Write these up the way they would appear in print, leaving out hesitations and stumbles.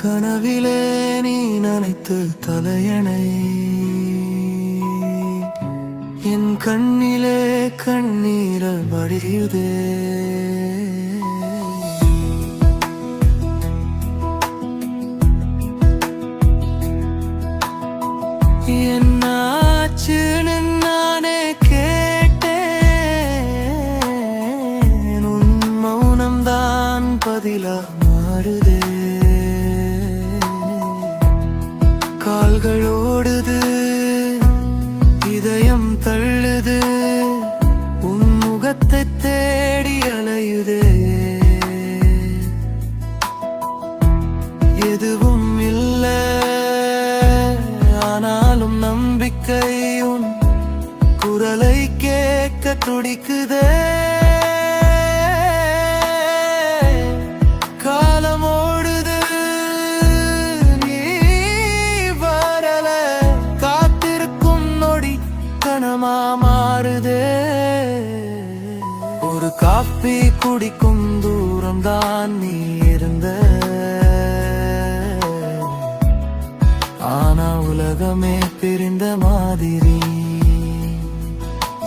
கனவிலே நீ நினைத்து தலையணை என் கண்ணிலே கண்ணீர வடியுதே. என்னாச்சுன்னு நானே கேட்டேன், உன் மௌனம்தான் பதிலா மாறுதே. கால்கள் ஓடுது, இதயம் தள்ளுது, உன் முகத்தை தேடி அலையுதே. எதுவும் இல்ல, ஆனாலும் நம்பிக்கை உன் குரலை கேட்க துடிக்குதே. காலம் ஓடுது, நீ வரல, காத்திருக்கும் நொடி கணமா மாறுதே. ஒரு காப்பி குடிக்கும் தூரம் தான் நீ இருந்த, ஆனா உலகமே பிரிந்த மாதிரி.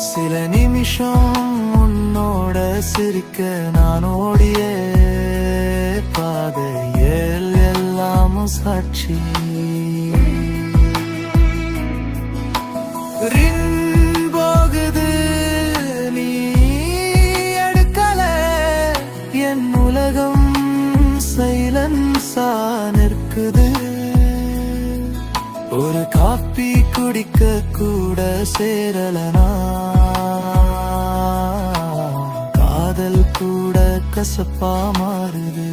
சில நிமிஷம் உன்னோட சிரிக்க நான் ஓடிய பாதையில் எல்லாமும் சாட்சி. போகுது, நீ எடுக்கல, என் உலகம் சைலன்ஸா நிற்குது. ஒரு காப்பி குடிக்க கூட சேரலனா, காதல் கூட கசப்பா மாறுது.